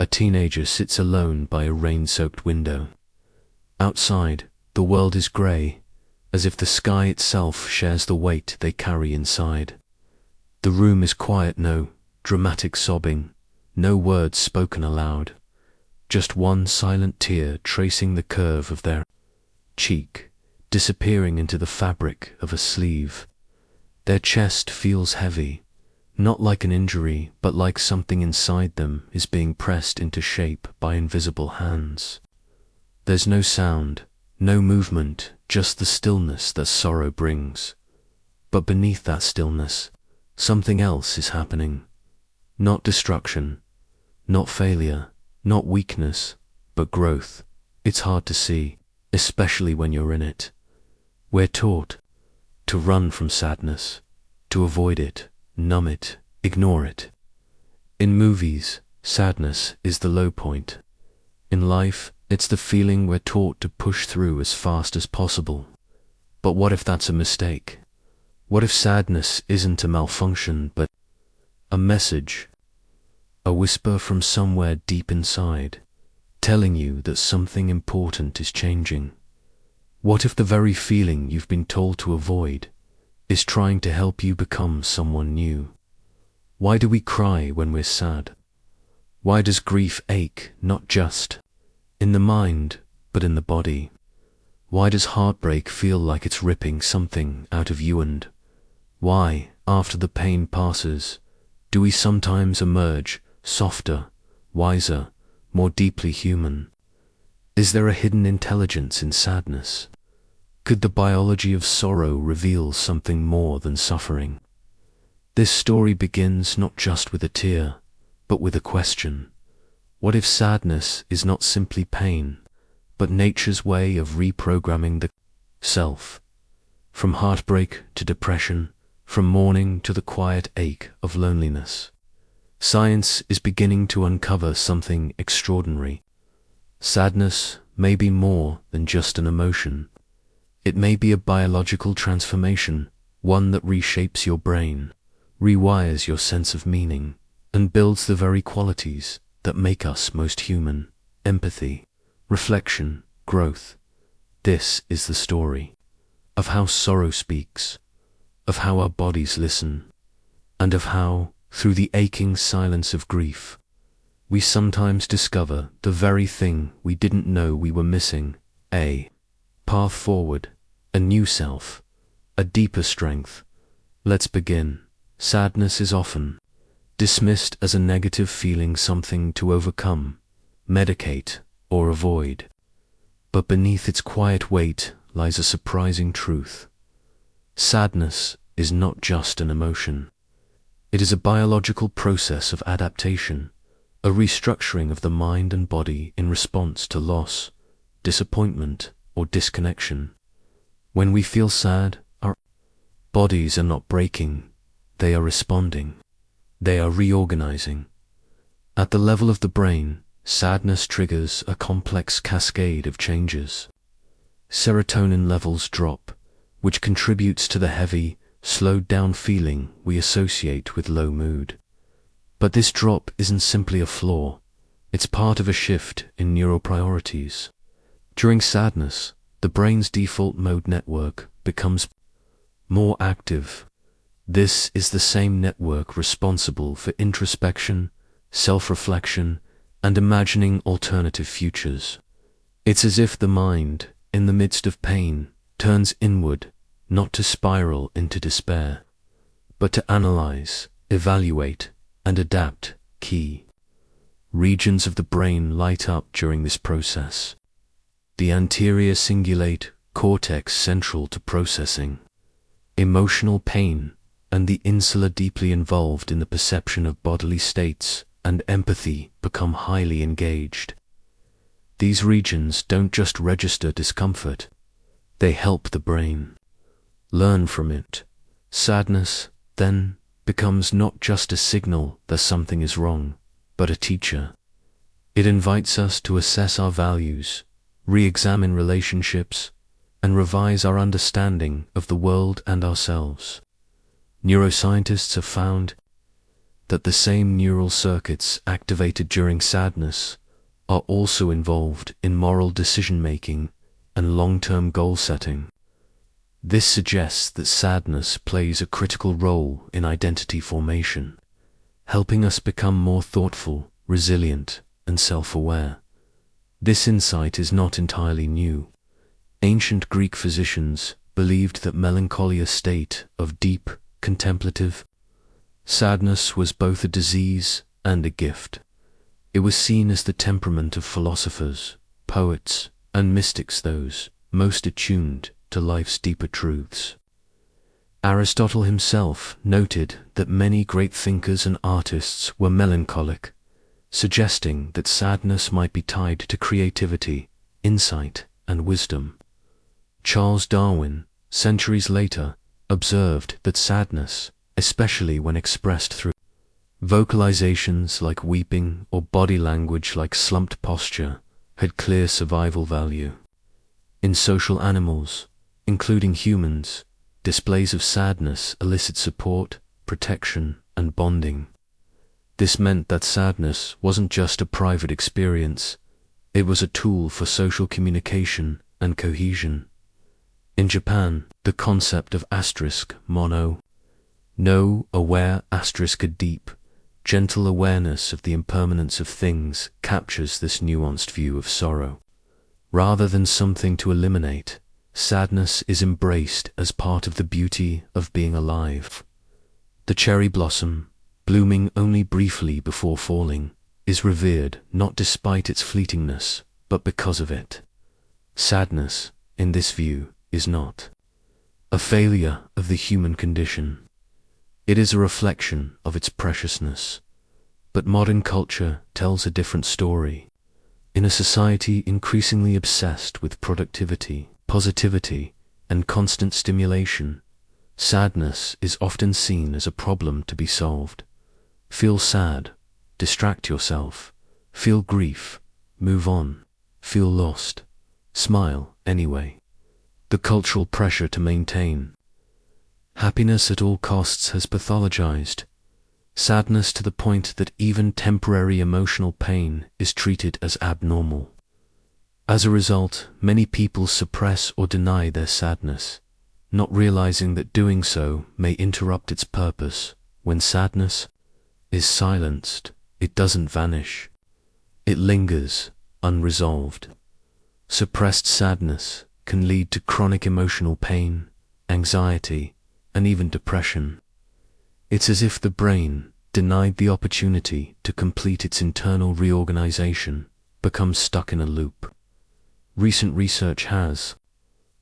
A teenager sits alone by a rain-soaked window. Outside, the world is grey, as if the sky itself shares the weight they carry inside. The room is quiet, no dramatic sobbing, no words spoken aloud, just one silent tear tracing the curve of their cheek, disappearing into the fabric of a sleeve. Their chest feels heavy, not like an injury, but like something inside them is being pressed into shape by invisible hands. There's no sound, no movement, just the stillness that sorrow brings. But beneath that stillness, something else is happening. Not destruction, not failure, not weakness, but growth. It's hard to see, especially when you're in it. We're taught to run from sadness, to avoid it, numb it, ignore it. In movies, sadness is the low point. In life, it's the feeling we're taught to push through as fast as possible. But what if that's a mistake? What if sadness isn't a malfunction, but a message? A whisper from somewhere deep inside, telling you that something important is changing. What if the very feeling you've been told to avoid is trying to help you become someone new? Why do we cry when we're sad? Why does grief ache, not just in the mind, but in the body? Why does heartbreak feel like it's ripping something out of you? And why, after the pain passes, do we sometimes emerge softer, wiser, more deeply human? Is there a hidden intelligence in sadness? Could the biology of sorrow reveal something more than suffering? This story begins not just with a tear, but with a question. What if sadness is not simply pain, but nature's way of reprogramming the self? From heartbreak to depression, from mourning to the quiet ache of loneliness. Science is beginning to uncover something extraordinary. Sadness may be more than just an emotion. It may be a biological transformation, one that reshapes your brain, rewires your sense of meaning, and builds the very qualities that make us most human: empathy, reflection, growth. This is the story of how sorrow speaks, of how our bodies listen, and of how, through the aching silence of grief, we sometimes discover the very thing we didn't know we were missing: a path forward, a new self, a deeper strength. Let's begin. Sadness is often dismissed as a negative feeling, something to overcome, medicate, or avoid. But beneath its quiet weight lies a surprising truth. Sadness is not just an emotion. It is a biological process of adaptation, a restructuring of the mind and body in response to loss, disappointment, or disconnection. When we feel sad, our bodies are not breaking, they are responding. They are reorganizing. At the level of the brain, sadness triggers a complex cascade of changes. Serotonin levels drop, which contributes to the heavy, slowed-down feeling we associate with low mood. But this drop isn't simply a flaw, it's part of a shift in neuropriorities. During sadness, the brain's default mode network becomes more active. This is the same network responsible for introspection, self-reflection, and imagining alternative futures. It's as if the mind, in the midst of pain, turns inward, not to spiral into despair, but to analyze, evaluate, and adapt. Key regions of the brain light up during this process. The anterior cingulate cortex, central to processing emotional pain, and the insula, deeply involved in the perception of bodily states and empathy, become highly engaged. These regions don't just register discomfort, they help the brain learn from it. Sadness, then, becomes not just a signal that something is wrong, but a teacher. It invites us to assess our values, re-examine relationships, and revise our understanding of the world and ourselves. Neuroscientists have found that the same neural circuits activated during sadness are also involved in moral decision-making and long-term goal setting. This suggests that sadness plays a critical role in identity formation, helping us become more thoughtful, resilient, and self-aware. This insight is not entirely new. Ancient Greek physicians believed that melancholy, a state of deep, contemplative sadness, was both a disease and a gift. It was seen as the temperament of philosophers, poets, and mystics, those most attuned to life's deeper truths. Aristotle himself noted that many great thinkers and artists were melancholic, suggesting that sadness might be tied to creativity, insight, and wisdom. Charles Darwin, centuries later, observed that sadness, especially when expressed through vocalizations like weeping or body language like slumped posture, had clear survival value. In social animals, including humans, displays of sadness elicit support, protection, and bonding. This meant that sadness wasn't just a private experience, it was a tool for social communication and cohesion. In Japan, the concept of mono, no aware a deep, gentle awareness of the impermanence of things captures this nuanced view of sorrow. Rather than something to eliminate, sadness is embraced as part of the beauty of being alive. The cherry blossom, blooming only briefly before falling, is revered not despite its fleetingness, but because of it. Sadness, in this view, is not a failure of the human condition. It is a reflection of its preciousness. But modern culture tells a different story. In a society increasingly obsessed with productivity, positivity, and constant stimulation, sadness is often seen as a problem to be solved. Feel sad, distract yourself. Feel grief, move on. Feel lost, smile anyway. The cultural pressure to maintain happiness at all costs has pathologized sadness to the point that even temporary emotional pain is treated as abnormal. As a result, many people suppress or deny their sadness, not realizing that doing so may interrupt its purpose. When sadness is silenced, it doesn't vanish. It lingers, unresolved. Suppressed sadness can lead to chronic emotional pain, anxiety, and even depression. It's as if the brain, denied the opportunity to complete its internal reorganization, becomes stuck in a loop. Recent research has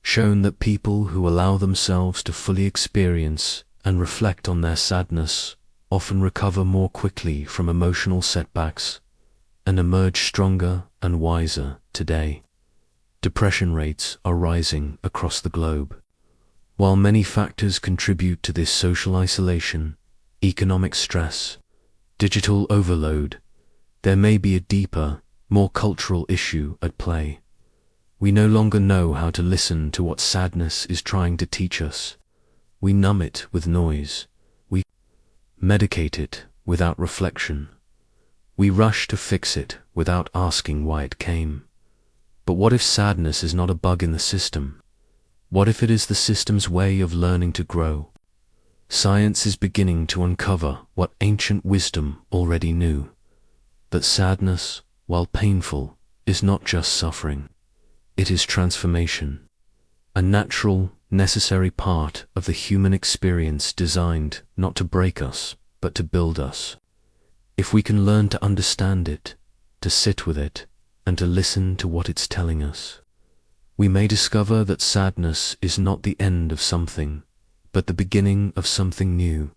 shown that people who allow themselves to fully experience and reflect on their sadness often recover more quickly from emotional setbacks and emerge stronger and wiser today. Depression rates are rising across the globe. While many factors contribute to this: social isolation, economic stress, digital overload, there may be a deeper, more cultural issue at play. We no longer know how to listen to what sadness is trying to teach us. We numb it with noise. We medicate it without reflection. We rush to fix it without asking why it came. But what if sadness is not a bug in the system? What if it is the system's way of learning to grow? Science is beginning to uncover what ancient wisdom already knew, that sadness, while painful, is not just suffering. It is transformation, a natural, necessary part of the human experience designed not to break us, but to build us. If we can learn to understand it, to sit with it, and to listen to what it's telling us, we may discover that sadness is not the end of something, but the beginning of something new.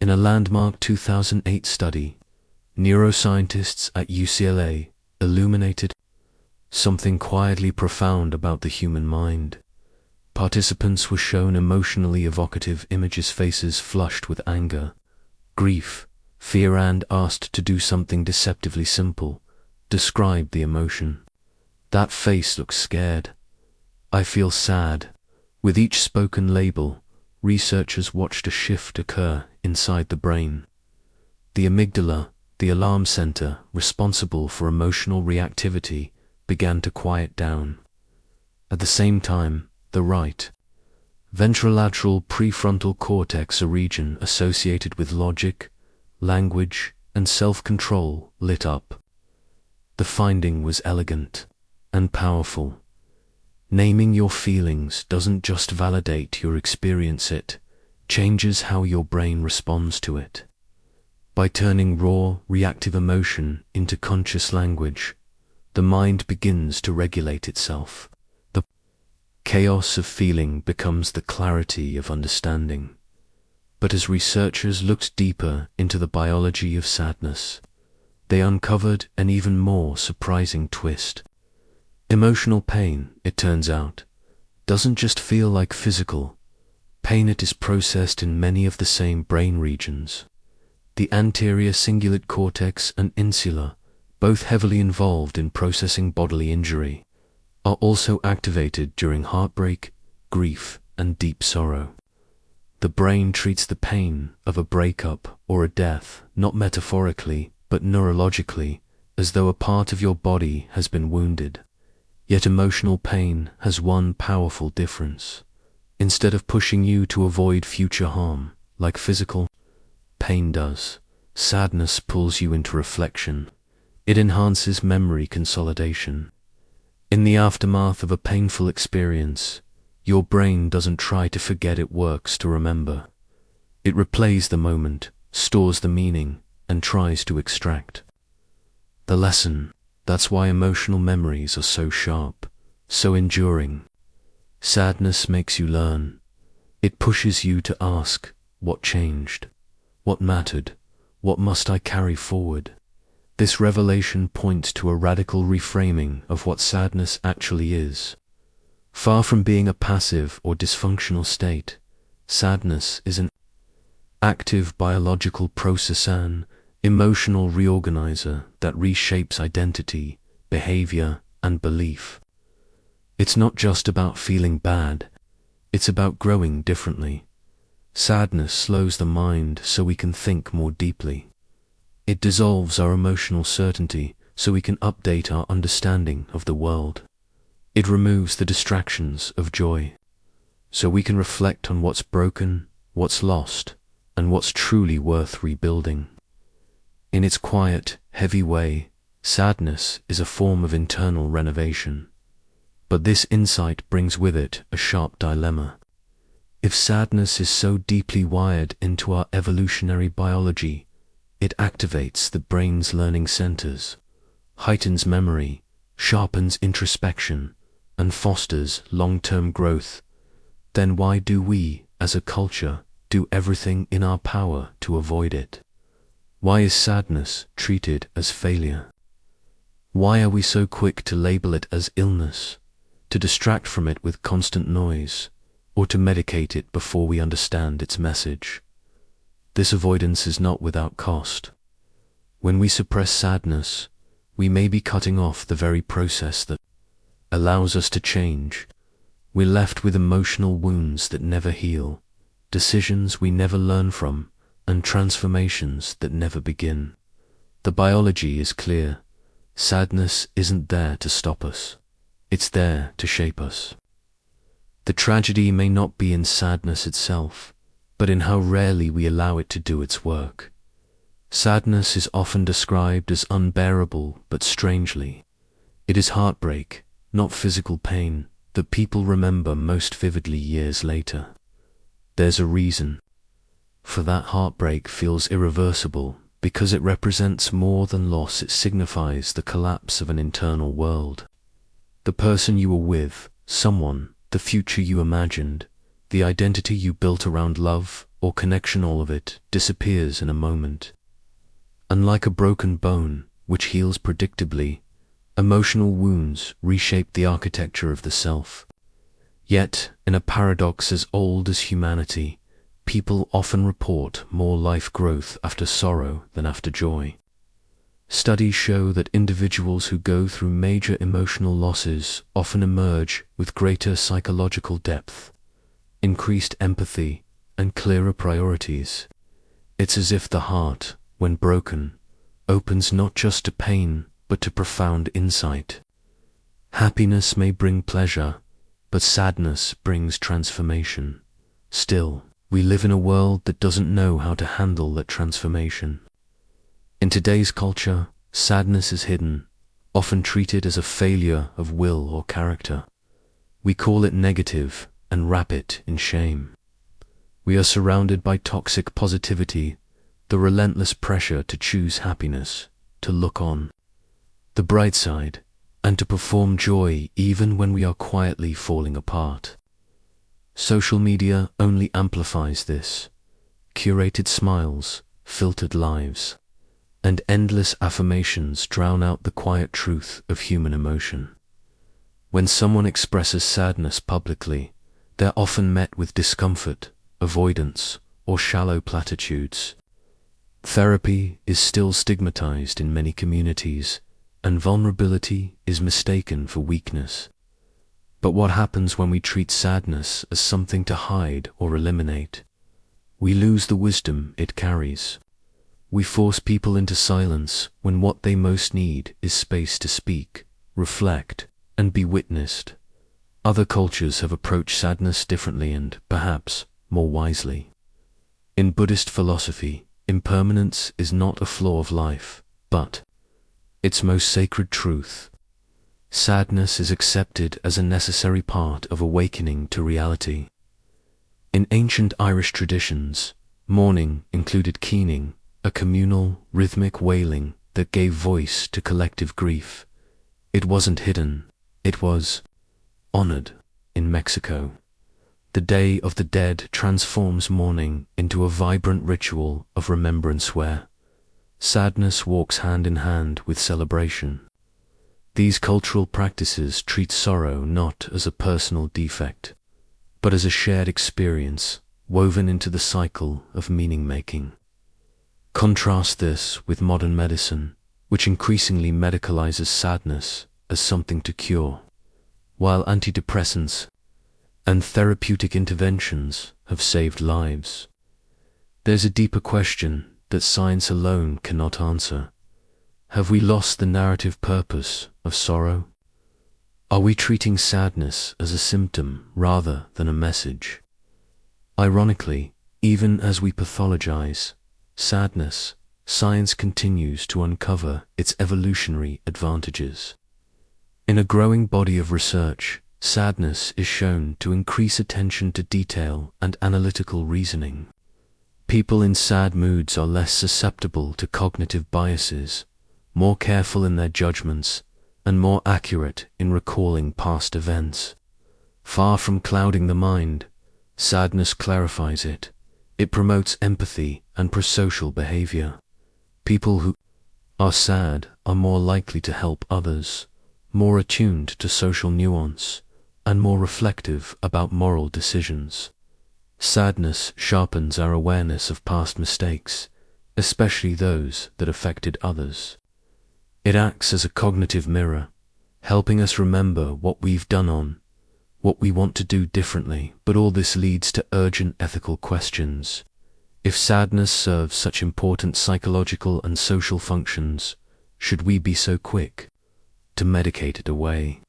In a landmark 2008 study, neuroscientists at UCLA illuminated something quietly profound about the human mind. Participants were shown emotionally evocative images, faces flushed with anger, grief, fear, and asked to do something deceptively simple. Describe the emotion. That face looks scared. I feel sad. With each spoken label, researchers watched a shift occur inside the brain. The amygdala, the alarm center responsible for emotional reactivity, began to quiet down. At the same time, the right ventrolateral prefrontal cortex, a region associated with logic, language, and self-control, lit up. The finding was elegant and powerful. Naming your feelings doesn't just validate your experience, it changes how your brain responds to it. By turning raw, reactive emotion into conscious language, the mind begins to regulate itself. The chaos of feeling becomes the clarity of understanding. But as researchers looked deeper into the biology of sadness, they uncovered an even more surprising twist. Emotional pain, it turns out, doesn't just feel like physical pain. It is processed in many of the same brain regions. The anterior cingulate cortex and insula, both heavily involved in processing bodily injury, are also activated during heartbreak, grief, and deep sorrow. The brain treats the pain of a breakup or a death, not metaphorically, but neurologically, as though a part of your body has been wounded. Yet emotional pain has one powerful difference. Instead of pushing you to avoid future harm, like physical pain does, sadness pulls you into reflection. It enhances memory consolidation. In the aftermath of a painful experience, your brain doesn't try to forget, it works to remember. It replays the moment, stores the meaning, and tries to extract the lesson. That's why emotional memories are so sharp, so enduring. Sadness makes you learn. It pushes you to ask, what changed? What mattered? What must I carry forward? This revelation points to a radical reframing of what sadness actually is. Far from being a passive or dysfunctional state, sadness is an active biological process, an emotional reorganizer that reshapes identity, behavior, and belief. It's not just about feeling bad, it's about growing differently. Sadness slows the mind so we can think more deeply. It dissolves our emotional certainty so we can update our understanding of the world. It removes the distractions of joy so we can reflect on what's broken, what's lost, and what's truly worth rebuilding. In its quiet, heavy way, sadness is a form of internal renovation. But this insight brings with it a sharp dilemma. If sadness is so deeply wired into our evolutionary biology, it activates the brain's learning centers, heightens memory, sharpens introspection, and fosters long-term growth, then why do we, as a culture, do everything in our power to avoid it? Why is sadness treated as failure? Why are we so quick to label it as illness, to distract from it with constant noise, or to medicate it before we understand its message? This avoidance is not without cost. When we suppress sadness, we may be cutting off the very process that allows us to change. We're left with emotional wounds that never heal, decisions we never learn from, and transformations that never begin. The biology is clear. Sadness isn't there to stop us. It's there to shape us. The tragedy may not be in sadness itself, but in how rarely we allow it to do its work. Sadness is often described as unbearable, but strangely, it is heartbreak, not physical pain, that people remember most vividly years later. There's a reason. For that heartbreak feels irreversible, because it represents more than loss. It signifies the collapse of an internal world. The person you were with, someone, the future you imagined, the identity you built around love or connection, all of it disappears in a moment. Unlike a broken bone, which heals predictably, emotional wounds reshape the architecture of the self. Yet, in a paradox as old as humanity, people often report more life growth after sorrow than after joy. Studies show that individuals who go through major emotional losses often emerge with greater psychological depth, increased empathy, and clearer priorities. It's as if the heart, when broken, opens not just to pain, but to profound insight. Happiness may bring pleasure, but sadness brings transformation. Still, we live in a world that doesn't know how to handle that transformation. In today's culture, sadness is hidden, often treated as a failure of will or character. We call it negative and wrap it in shame. We are surrounded by toxic positivity, the relentless pressure to choose happiness, to look on the bright side, and to perform joy even when we are quietly falling apart. Social media only amplifies this. Curated smiles, filtered lives, and endless affirmations drown out the quiet truth of human emotion. When someone expresses sadness publicly, they're often met with discomfort, avoidance, or shallow platitudes. Therapy is still stigmatized in many communities, and vulnerability is mistaken for weakness. But what happens when we treat sadness as something to hide or eliminate? We lose the wisdom it carries. We force people into silence when what they most need is space to speak, reflect, and be witnessed. Other cultures have approached sadness differently and, perhaps, more wisely. In Buddhist philosophy, impermanence is not a flaw of life, but its most sacred truth. Sadness is accepted as a necessary part of awakening to reality. In ancient Irish traditions, mourning included keening, a communal, rhythmic wailing that gave voice to collective grief. It wasn't hidden, it was honored. In Mexico, the Day of the Dead transforms mourning into a vibrant ritual of remembrance where sadness walks hand in hand with celebration. These cultural practices treat sorrow not as a personal defect, but as a shared experience woven into the cycle of meaning-making. Contrast this with modern medicine, which increasingly medicalizes sadness as something to cure. While antidepressants and therapeutic interventions have saved lives, there's a deeper question that science alone cannot answer. Have we lost the narrative purpose of sorrow? Are we treating sadness as a symptom rather than a message? Ironically, even as we pathologize sadness, science continues to uncover its evolutionary advantages. In a growing body of research, sadness is shown to increase attention to detail and analytical reasoning. People in sad moods are less susceptible to cognitive biases, more careful in their judgments, and more accurate in recalling past events. Far from clouding the mind, sadness clarifies it. It promotes empathy and prosocial behavior. People who are sad are more likely to help others, more attuned to social nuance, and more reflective about moral decisions. Sadness sharpens our awareness of past mistakes, especially those that affected others. It acts as a cognitive mirror, helping us remember what we've done on, what we want to do differently, but all this leads to urgent ethical questions. If sadness serves such important psychological and social functions, should we be so quick to medicate it away?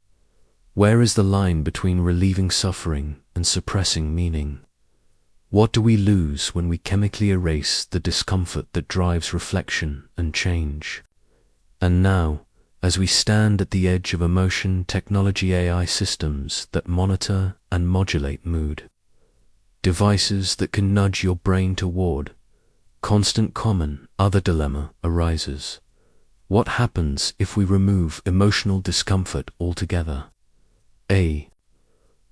Where is the line between relieving suffering and suppressing meaning? What do we lose when we chemically erase the discomfort that drives reflection and change? And now, as we stand at the edge of emotion technology AI systems that monitor and modulate mood, devices that can nudge your brain toward constant common other dilemma arises. What happens if we remove emotional discomfort altogether? A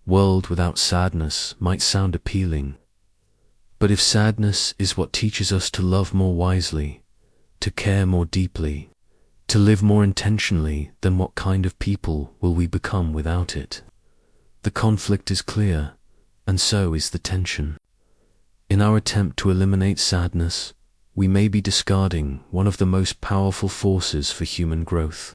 world without sadness might sound appealing, but if sadness is what teaches us to love more wisely, to care more deeply, to live more intentionally, then what kind of people will we become without it? The conflict is clear, and so is the tension. In our attempt to eliminate sadness, we may be discarding one of the most powerful forces for human growth.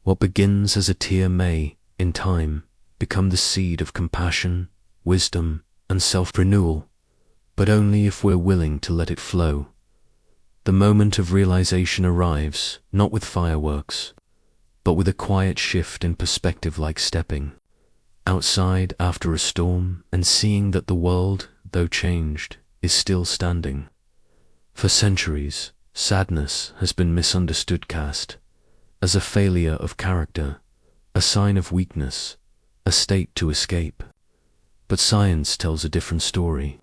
What begins as a tear may, in time, become the seed of compassion, wisdom, and self-renewal, but only if we're willing to let it flow. the moment of realization arrives, not with fireworks, but with a quiet shift in perspective, like stepping outside after a storm and seeing that the world, though changed, is still standing. For centuries, sadness has been misunderstood, cast as a failure of character, a sign of weakness, a state to escape. But science tells a different story.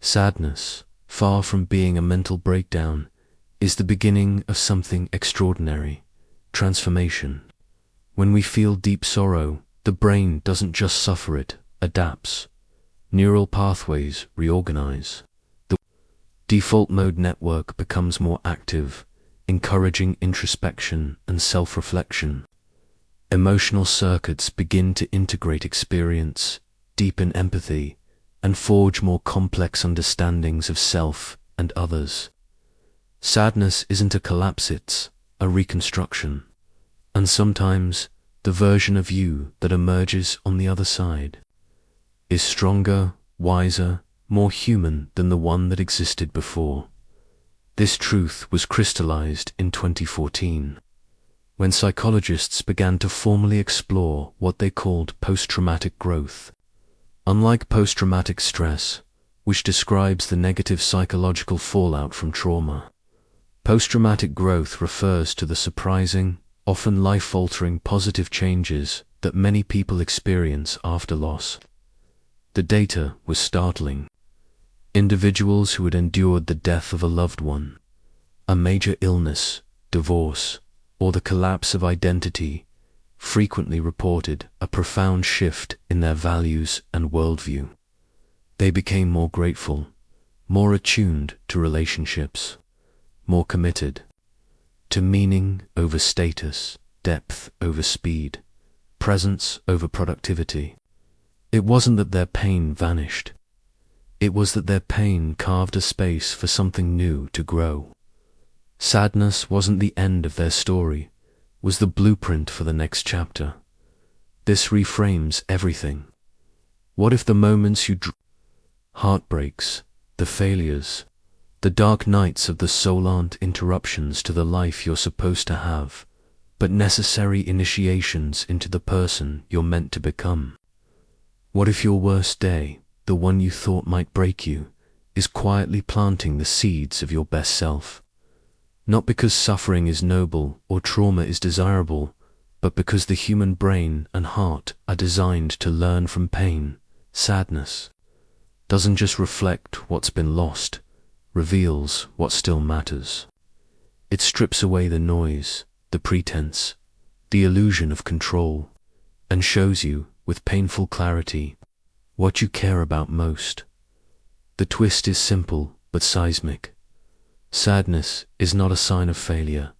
Sadness, far from being a mental breakdown, is the beginning of something extraordinary: transformation. When we feel deep sorrow, the brain doesn't just suffer, it adapts. Neural pathways reorganize. The default mode network becomes more active, encouraging introspection and self-reflection. Emotional circuits begin to integrate experience, deepen empathy, and forge more complex understandings of self and others. Sadness isn't a collapse, it's a reconstruction. And sometimes the version of you that emerges on the other side is stronger, wiser, more human than the one that existed before. This truth was crystallized in 2014, when psychologists began to formally explore what they called post-traumatic growth. Unlike post-traumatic stress, which describes the negative psychological fallout from trauma, post-traumatic growth refers to the surprising, often life-altering positive changes that many people experience after loss. The data was startling. Individuals who had endured the death of a loved one, a major illness, divorce, or the collapse of identity frequently reported a profound shift in their values and worldview. They became more grateful, more attuned to relationships, more committed to meaning over status, depth over speed, presence over productivity. It wasn't that their pain vanished. It was that their pain carved a space for something new to grow. Sadness wasn't the end of their story, was the blueprint for the next chapter. This reframes everything. What if the moments heartbreaks, the failures, the dark nights of the soul aren't interruptions to the life you're supposed to have, but necessary initiations into the person you're meant to become? What if your worst day, the one you thought might break you, is quietly planting the seeds of your best self? Not because suffering is noble or trauma is desirable, but because the human brain and heart are designed to learn from pain. Sadness doesn't just reflect what's been lost, reveals what still matters. It strips away the noise, the pretense, the illusion of control, and shows you, with painful clarity, what you care about most. The twist is simple but seismic. Sadness is not a sign of failure.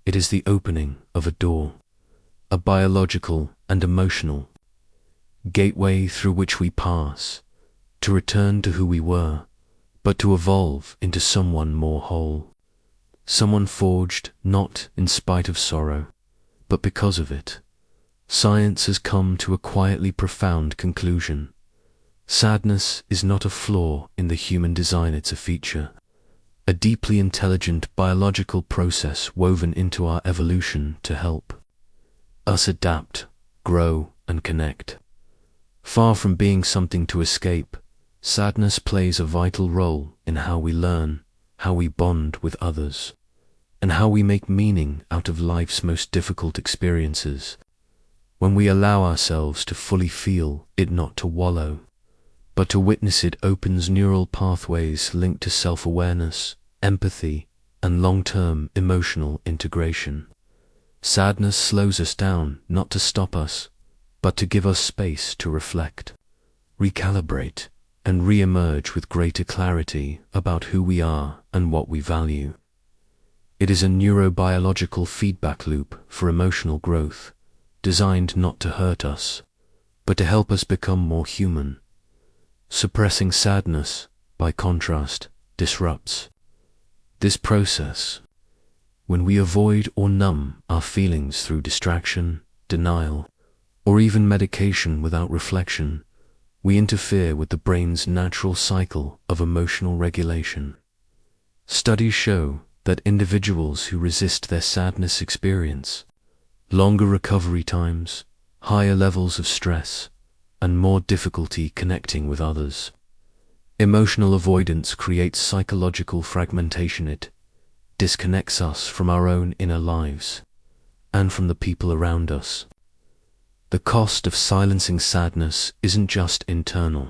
It is the opening of a door, a biological and emotional gateway through which we pass, to return to who we were, but to evolve into someone more whole. Someone forged not in spite of sorrow, but because of it. Science has come to a quietly profound conclusion. Sadness is not a flaw in the human design, it's a feature, a deeply intelligent biological process woven into our evolution to help us adapt, grow, and connect. Far from being something to escape, sadness plays a vital role in how we learn, how we bond with others, and how we make meaning out of life's most difficult experiences. When we allow ourselves to fully feel it, not to wallow, but to witness it, opens neural pathways linked to self-awareness, empathy, and long-term emotional integration. Sadness slows us down, not to stop us, but to give us space to reflect, recalibrate, and re-emerge with greater clarity about who we are and what we value. It is a neurobiological feedback loop for emotional growth, designed not to hurt us, but to help us become more human. Suppressing sadness, by contrast, disrupts this process. When we avoid or numb our feelings through distraction, denial, or even medication without reflection, we interfere with the brain's natural cycle of emotional regulation. Studies show that individuals who resist their sadness experience longer recovery times, higher levels of stress, and more difficulty connecting with others. Emotional avoidance creates psychological fragmentation. It disconnects us from our own inner lives and from the people around us. The cost of silencing sadness isn't just internal.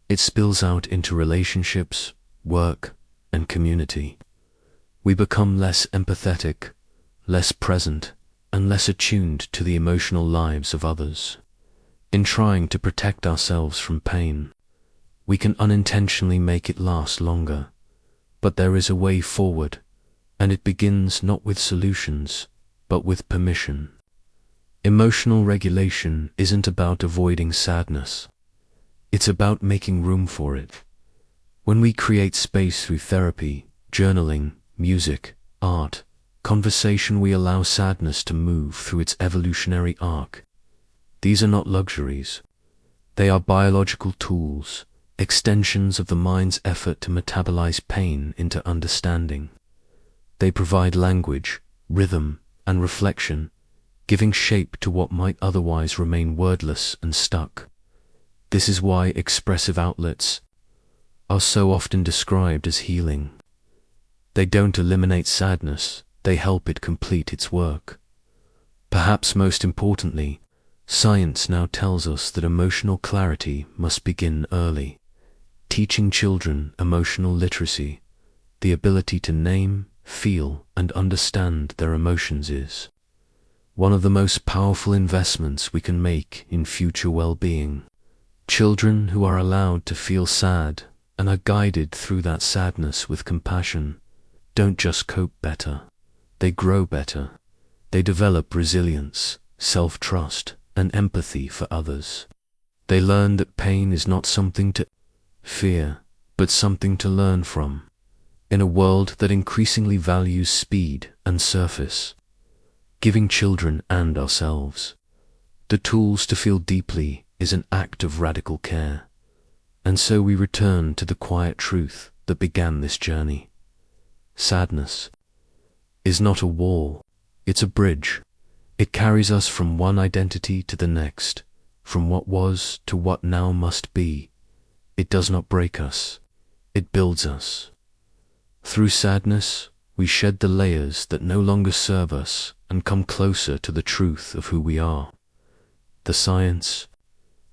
It spills out into relationships, work, and community. We become less empathetic, less present, and less attuned to the emotional lives of others. In trying to protect ourselves from pain, we can unintentionally make it last longer. But there is a way forward, and it begins not with solutions, but with permission. Emotional regulation isn't about avoiding sadness. It's about making room for it. When we create space through therapy, journaling, music, art, conversation, we allow sadness to move through its evolutionary arc. These are not luxuries. They are biological tools, extensions of the mind's effort to metabolize pain into understanding. They provide language, rhythm, and reflection, giving shape to what might otherwise remain wordless and stuck. This is why expressive outlets are so often described as healing. They don't eliminate sadness, they help it complete its work. Perhaps most importantly, science now tells us that emotional clarity must begin early. Teaching children emotional literacy, the ability to name, feel, and understand their emotions is one of the most powerful investments we can make in future well-being. Children who are allowed to feel sad and are guided through that sadness with compassion don't just cope better, they grow better. They develop resilience, self-trust, and empathy for others. They learn that pain is not something to fear, but something to learn from. In a world that increasingly values speed and surface, giving children and ourselves the tools to feel deeply is an act of radical care. And so we return to the quiet truth that began this journey. Sadness is not a wall, it's a bridge. It carries us from one identity to the next, from what was to what now must be. It does not break us, it builds us. Through sadness, we shed the layers that no longer serve us and come closer to the truth of who we are. The science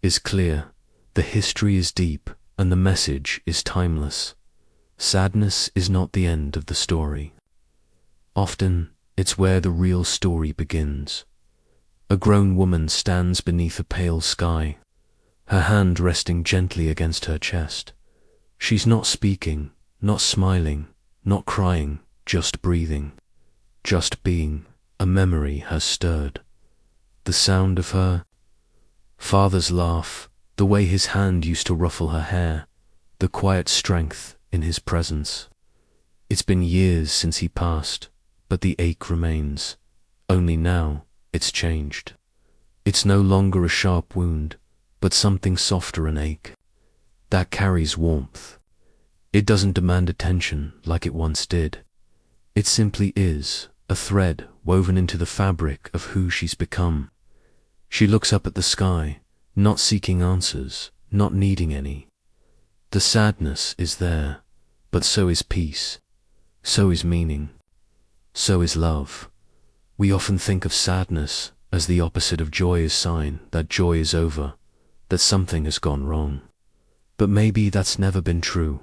is clear, the history is deep, and the message is timeless. Sadness is not the end of the story. Often, it's where the real story begins. A grown woman stands beneath a pale sky, her hand resting gently against her chest. She's not speaking, not smiling, not crying, just breathing, just being. A memory has stirred. The sound of her father's laugh, the way his hand used to ruffle her hair, the quiet strength in his presence. It's been years since he passed, but the ache remains. Only now, it's changed. It's no longer a sharp wound, but something softer, an ache that carries warmth. It doesn't demand attention like it once did. It simply is, a thread woven into the fabric of who she's become. She looks up at the sky, not seeking answers, not needing any. The sadness is there, but so is peace, so is meaning, so is love. We often think of sadness as the opposite of joy, as sign that joy is over, that something has gone wrong. But maybe that's never been true.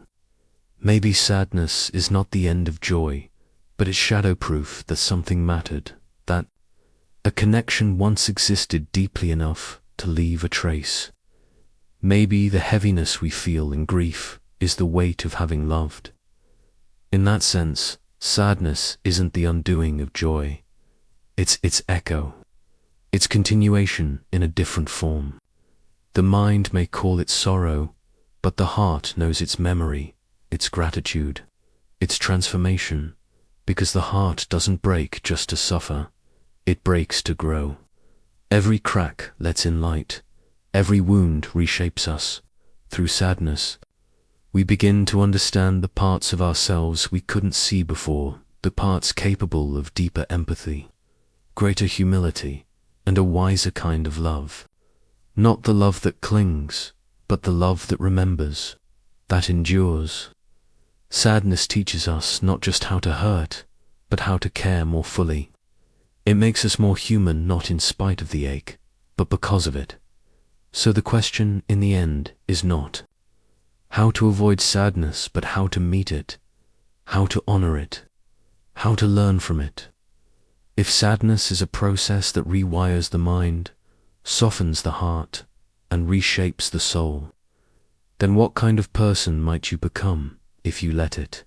Maybe sadness is not the end of joy, but it's shadow proof that something mattered, that a connection once existed deeply enough to leave a trace. Maybe the heaviness we feel in grief is the weight of having loved. In that sense, sadness isn't the undoing of joy. It's its echo, its continuation in a different form. The mind may call it sorrow, but the heart knows its memory, its gratitude, its transformation, because the heart doesn't break just to suffer, it breaks to grow. Every crack lets in light, every wound reshapes us. Through sadness, we begin to understand the parts of ourselves we couldn't see before, the parts capable of deeper empathy, greater humility, and a wiser kind of love. Not the love that clings, but the love that remembers, that endures. Sadness teaches us not just how to hurt, but how to care more fully. It makes us more human, not in spite of the ache, but because of it. So the question in the end is not how to avoid sadness, but how to meet it, how to honor it, how to learn from it. If sadness is a process that rewires the mind, softens the heart, and reshapes the soul, then what kind of person might you become if you let it?